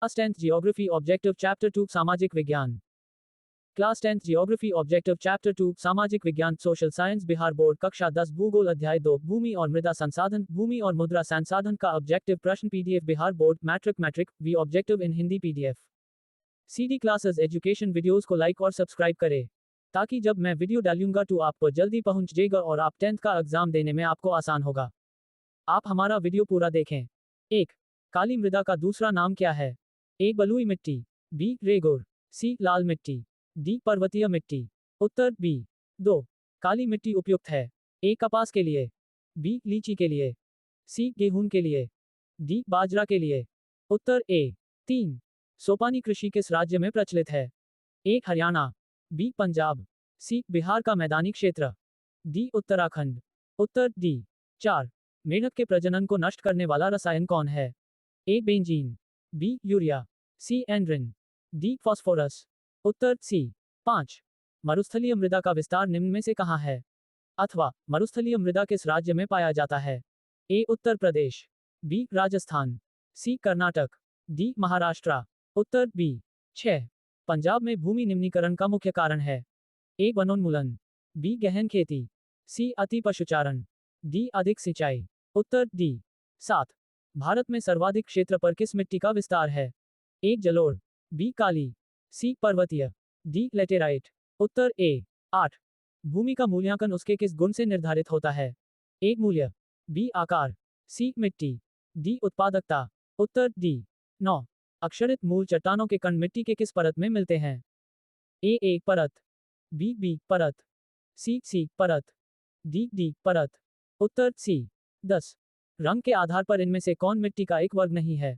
Class 10th geography objective chapter 2 सामाजिक विज्ञान। Class 10th geography objective chapter 2 सामाजिक विज्ञान सोशल साइंस बिहार बोर्ड कक्षा 10 भूगोल अध्याय 2 भूमि और मृदा संसाधन भूमि और मुद्रा संसाधन का ऑब्जेक्टिव प्रश्न PDF Bihar board matric V objective in Hindi PDF CD classes education videos को लाइक और सब्सक्राइब करें ताकि जब मैं वीडियो डालूंगा तो आपको जल्दी पहुंच जाएगा और आप 10th का एग्जाम देने में आपको आसान होगा। आप हमारा वीडियो पूरा देखें। 1. काली मृदा का दूसरा नाम क्या है? ए. बलुई मिट्टी, बी. रेगोर, सी. लाल मिट्टी, डी. पर्वतीय मिट्टी। उत्तर बी। 2. काली मिट्टी उपयुक्त है। ए. कपास के लिए, बी. लीची के लिए, सी. गेहूं के लिए, डी. बाजरा के लिए। उत्तर ए। 3. सोपानी कृषि किस राज्य में प्रचलित है? ए. हरियाणा, बी. पंजाब, सी. बिहार का मैदानी क्षेत्र, डी. उत्तराखंड। उत्तर डी। 4. मेढक के प्रजनन को नष्ट करने वाला रसायन कौन है? A. Benzene, B. Urea, C. Endrin, D. Phosphorus. उत्तर सी। 5. मरुस्थलीय मृदा का विस्तार निम्न में से कहाँ है? अथवा मरुस्थलीय मृदा किस राज्य में पाया जाता है? ए. उत्तर प्रदेश, बी. राजस्थान, सी. कर्नाटक, डी. महाराष्ट्र। उत्तर बी। 6. पंजाब में भूमि निम्नीकरण का मुख्य कारण है? ए. वनोन्मूलन, बी. गहन खेती, सी. अति पशुचारण, डी. अधिक सिंचाई। उत्तर डी। 7. भारत में सर्वाधिक क्षेत्र पर किस मिट्टी का विस्तार है? ए. जलोढ़, बी. काली, सी. पर्वतीय, डी. लेटेराइट। उत्तर ए। 8. भूमि का मूल्यांकन उसके किस गुण से निर्धारित होता है? ए. मूल्य, बी. आकार, सी. मिट्टी, डी. उत्पादकता। उत्तर डी। 9. अक्षरित मूल चट्टानों के कण मिट्टी के किस परत में मिलते हैं? ए. परत, बी. परत, सी. परत, डी. परत। उत्तर सी। 10. रंग के आधार पर इनमें से कौन मिट्टी का एक वर्ग नहीं है?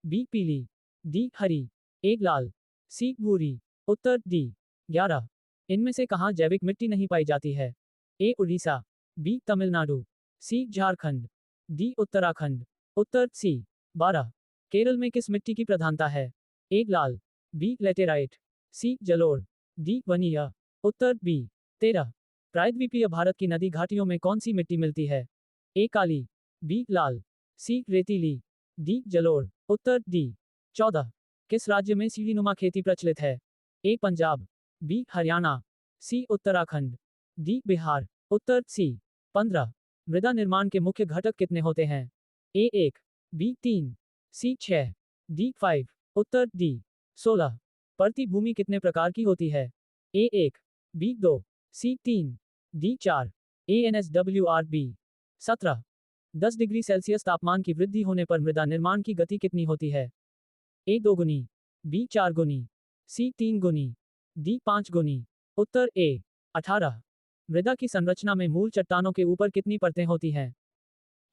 बी. पीली, डी. हरी, ए. लाल, सी. भूरी। उत्तर डी। 11. इनमें से कहाँ जैविक मिट्टी नहीं पाई जाती है? ए. उड़ीसा, बी. तमिलनाडु, सी. झारखंड, डी. उत्तराखंड। उत्तर सी। 12. केरल में किस मिट्टी की प्रधानता है? ए. लाल, बी. लेटेराइट, सी. जलोढ़, डी. वनीय। उत्तर बी। 13. प्रायद्वीपीय भारत की नदी घाटियों में कौन सी मिट्टी मिलती है? ए. काली, बी. लाल, सी. रेतीली, डी. जलोढ़। उत्तर डी। 14. किस राज्य में सीढ़ीनुमा खेती प्रचलित है? ए. पंजाब, बी. हरियाणा, सी. उत्तराखंड, डी. बिहार। उत्तर सी। 15. मृदा निर्माण के मुख्य घटक कितने होते हैं? ए. 1, बी. 3, सी. 6, डी. 5। उत्तर डी। 16. परती भूमि कितने प्रकार की होती है? ए. 1, बी. 2, सी. 3, डी. 4। ANSWRB। 17. 10 डिग्री सेल्सियस तापमान की वृद्धि होने पर मृदा निर्माण की गति कितनी होती है? ए. 2 गुनी, बी. 4 गुनी, सी. 3 गुनी, डी. 5 गुनी। उत्तर ए। 18. मृदा की संरचना में मूल चट्टानों के ऊपर कितनी परतें होती हैं?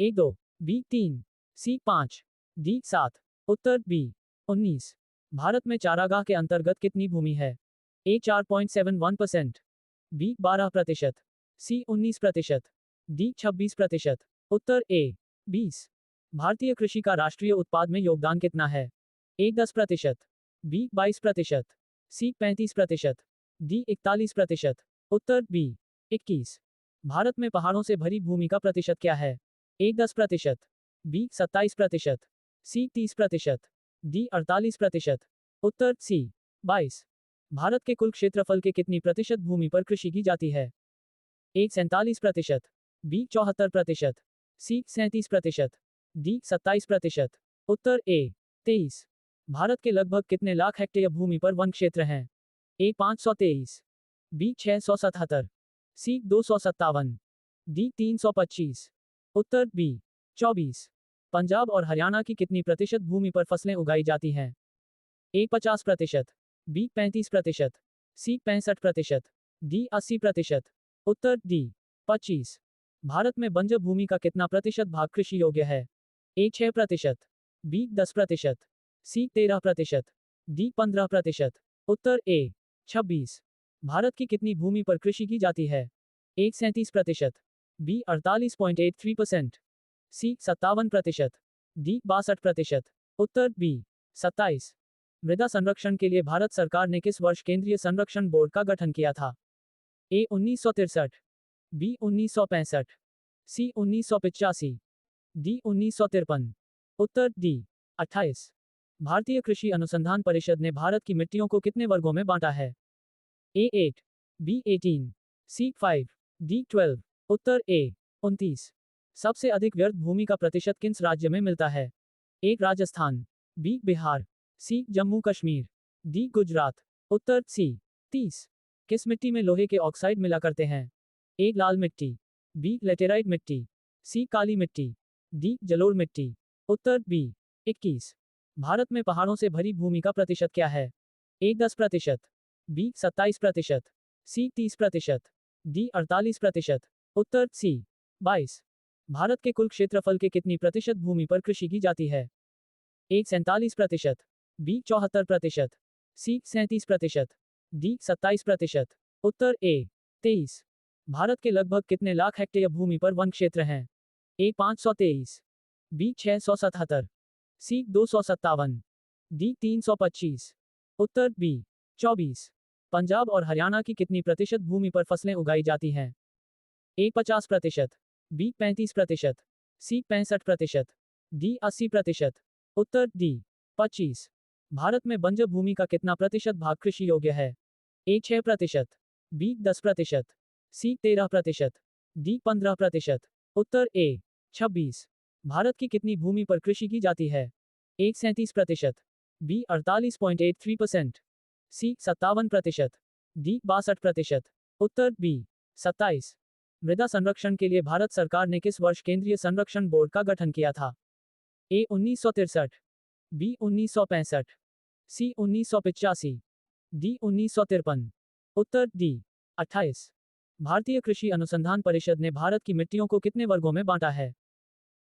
ए. 2, बी. 3, सी. 5, डी. 7। उत्तर बी। 19. भारत में चारागाह के अंतर्गत कितनी भूमि है? ए. 4.71%, बी. 12%, सी. 19%, डी. 26%। उत्तर ए। 20. भारतीय कृषि का राष्ट्रीय उत्पाद में योगदान कितना है? ए. 10%, बी. 22%, सी. 35%, डी. 41%। उत्तर बी। 21. भारत में पहाड़ों से भरी भूमि का प्रतिशत क्या है? ए. 10%, बी. 27%, सी. 30%, डी. 48%। उत्तर सी। 22. भारत के कुल क्षेत्रफल के कितनी प्रतिशत भूमि पर कृषि की जाती है? ए. 47%, बी. 74%, सी. 37%, डी. 27%। उत्तर ए। 23. भारत के लगभग कितने लाख हेक्टेयर भूमि पर वन क्षेत्र हैं? ए. 523, बी. 677, सी. 257, डी. 325। उत्तर बी। 24. पंजाब और हरियाणा की कितनी प्रतिशत भूमि पर फसलें उगाई जाती हैं? ए. 50%, बी. 35%, सी. 65%, डी. 80%। उत्तर डी। 25. भारत में बंजर भूमि का कितना प्रतिशत भाग कृषि योग्य है? ए. 6%, बी. 10%, सी. 13%, डी. 15%। उत्तर ए। 26. भारत की कितनी भूमि पर कृषि की जाती है? ए. 37%, बी. 48.83%, सी. 57%, डी. 62%। उत्तर बी। 27. मृदा संरक्षण के लिए भारत सरकार ने किस वर्ष केंद्रीय संरक्षण बोर्ड का गठन किया था? ए. 1963, बी. 1965, सी. 1985, डी. 1953। उत्तर डी। 28. भारतीय कृषि अनुसंधान परिषद ने भारत की मिट्टियों को कितने वर्गों में बांटा है? A8, B18, C5, D12। Uttar A 29। सबसे अधिक व्यर्थ भूमि का प्रतिशत किस राज्य में मिलता है? A Rajasthan, B Bihar, C Jammu Kashmir, D Gujarat. Uttar C 30। किस मिट्टी में लोहे के ऑक्साइड मिला करते हैं? A लाल मिट्टी, B लेटेराइट मिट्टी, C काली मिट्टी, D जलोढ़ मिट्टी। उत्तर B 21। भारत में पहाड़ों से भरी भूमि का प्रतिशत क्या है? A 10%, B 27%, C 30%, D 48%। Uttar C 22। Bharat के कुल क्षेत्रफल के कितनी प्रतिशत भूमि पर कृषि की जाती है? A 47%, B 74%, C 37%, D 27%। Uttar A 23। Bharat के लगभग कितने लाख हेक्टेयर भूमि पर वन क्षेत्र हैं? A 523, B 677, C 257, D 325। Uttar B 24। Punjab और हरियाणा की कितनी प्रतिशत भूमि पर फसलें उगाई जाती हैं? A 50%, B 35%, C 65%, D 80%। Uttar D 25। Bharat में बंजर भूमि का कितना प्रतिशत भाग कृषि योग्य है? A 6%, B 10%, C 13%, D 15%। Uttar A 26। Bharat की कितनी भूमि पर कृषि की जाती है? A 37%, B 48.83%, C 57%, D 62%। Uttar B 27। मृदा संरक्षण के लिए भारत सरकार ने किस वर्ष केंद्रीय संरक्षण बोर्ड का गठन किया था? A 1963, B 1965, C 1985, D 1953। Uttar D 28। भारतीय कृषि अनुसंधान परिषद ने भारत की मिट्टियों को कितने वर्गों में बांटा है?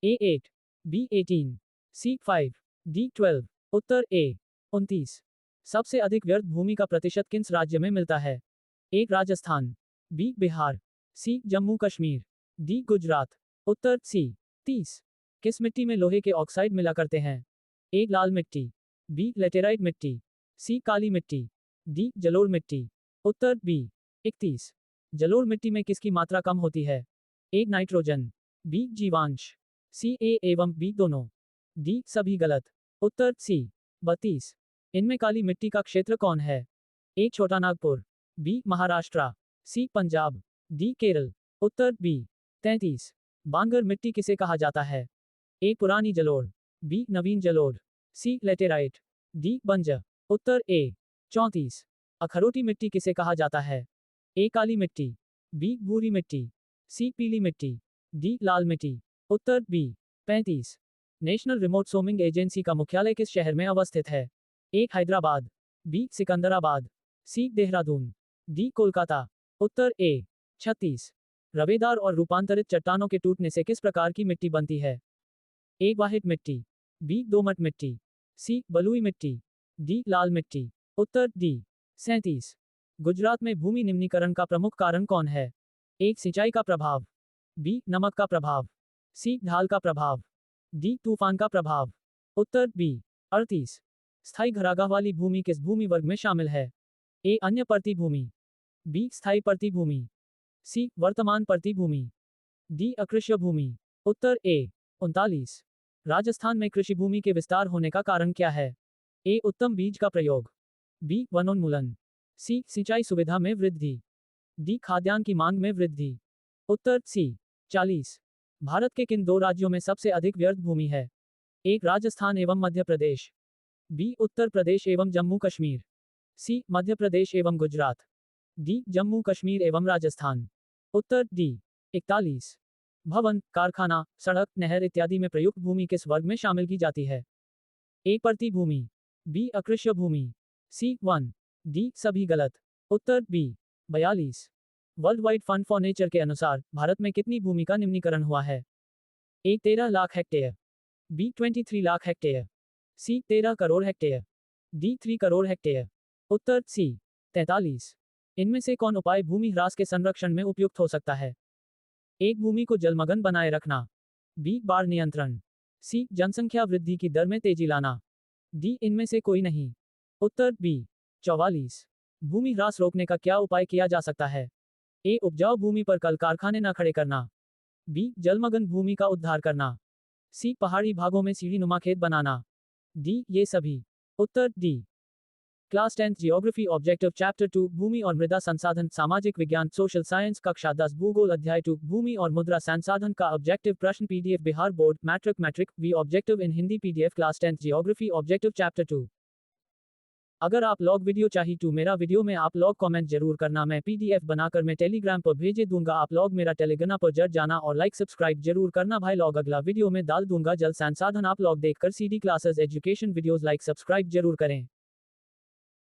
A8, B18, C5, D12। Uttar A 29। सबसे अधिक व्यर्थ भूमि का प्रतिशत किस राज्य में मिलता है? A Rajasthan, B Bihar, C Jammu Kashmir, D Gujarat. Uttar C 30। किस मिट्टी में लोहे के ऑक्साइड मिला करते हैं? A लाल मिट्टी, B लेटेराइट मिट्टी, C काली मिट्टी, D जलोढ़ मिट्टी। उत्तर B 31। जलोढ़ मिट्टी में किसकी मात्रा कम होती है? A nitrogen, B जीवांश, C A एवं B दोनों, D सभी गलत। उत्तर C 32। इनमें काली मिट्टी का क्षेत्र कौन है? A छोटा Nagpur, B Maharashtra, C Punjab, D Kerala. उत्तर B 33। बांगर मिट्टी किसे कहा जाता है? A पुरानी जलोढ़, B नवीन जलोढ़, C लेटेराइट, D बंजर। उत्तर A 34। अखरोटी मिट्टी किसे कहा जाता है? A काली मिट्टी, B भूरी मिट्टी, C पीली मिट्टी, D लाल मिट्टी। उत्तर B 35। नेशनल रिमोट सोमिंग एजेंसी का मुख्यालय किस शहर में अवस्थित है? A Hyderabad, B Secunderabad, C Dehradun, D Kolkata. Uttar A 36। रवेदार और रूपांतरित चट्टानों के टूटने से किस प्रकार की मिट्टी बनती है? A वाहित मिट्टी, B दोमट मिट्टी, C बलुई मिट्टी, D लाल मिट्टी। उत्तर D 37। गुजरात में भूमि निम्नीकरण का प्रमुख कारण कौन है? A सिंचाई का प्रभाव, B नमक का प्रभाव, C ढाल का प्रभाव, D तूफान का प्रभाव। उत्तर B 38। स्थायी घरागाह वाली भूमि किस भूमि वर्ग में शामिल है? A अन्य परती भूमि, B स्थायी परती भूमि, C वर्तमान परती भूमि, D अकृषि Bhumi. Uttar A 39। Rajasthan में कृषि भूमि के विस्तार होने का कारण क्या है? A उत्तम बीज का प्रयोग, B वनोन्मूलन, C सिंचाई सुविधा में वृद्धि, D खाद्यान्न की मांग में वृद्धि। उत्तर C 40। भारत के किन दो राज्यों में सबसे अधिक व्यर्थ भूमि है? A राजस्थान एवं मध्य प्रदेश, B उत्तर प्रदेश एवं जम्मू कश्मीर, C मध्य प्रदेश एवं गुजरात, D जम्मू कश्मीर एवं राजस्थान। उत्तर D 41। भवन, कारखाना, सड़क, नहर इत्यादि में प्रयुक्त भूमि किस वर्ग में शामिल की जाती है? A परती भूमि, B अकृषि भूमि, C वन, D सभी गलत। उत्तर B 42। World wide fund for nature के अनुसार भारत में कितनी भूमि का निम्नीकरण हुआ है? A 13 lakh hectare, B 23 lakh hectare, C 13 crore hectare, D 3 crore hectare. Uttar C 43। इनमें से कौन उपाय भूमि ह्रास के संरक्षण में उपयुक्त हो सकता है? एक भूमि को जलमग्न बनाए रखना, B बाढ़ नियंत्रण, C जनसंख्या वृद्धि की दर में तेजी लाना, D इनमें से कोई नहीं। उत्तर B 44। भूमि ह्रास रोकने का क्या उपाय किया जा सकता है? A उपजाऊ भूमि पर कल कारखाने न खड़े करना, B जलमग्न भूमि का उद्धार करना, C पहाड़ी भागों में सीढ़ी नुमा खेत बनाना, डी ये सभी। उत्तर D. Class 10 geography objective chapter 2 भूमि और मृदा संसाधन सामाजिक विज्ञान सोशल साइंस कक्षा 10 भूगोल अध्याय 2 भूमि और मुद्रा संसाधन का ऑब्जेक्टिव प्रश्न PDF Bihar board matric V objective in Hindi PDF class 10 geography objective chapter 2। अगर आप लॉग वीडियो चाहिए तो मेरा वीडियो में आप लॉग कमेंट जरूर करना, मैं पीडीएफ बनाकर मैं टेलीग्राम पर भेजे दूंगा, आप लॉग मेरा टेलीग्राम पर जड़ जाना और लाइक सब्सक्राइब जरूर करना भाई लॉग अगला वीडियो में डाल दूंगा जल संसाधन आप लॉग देखकर CD classes education videos like subscribe जरूर करें।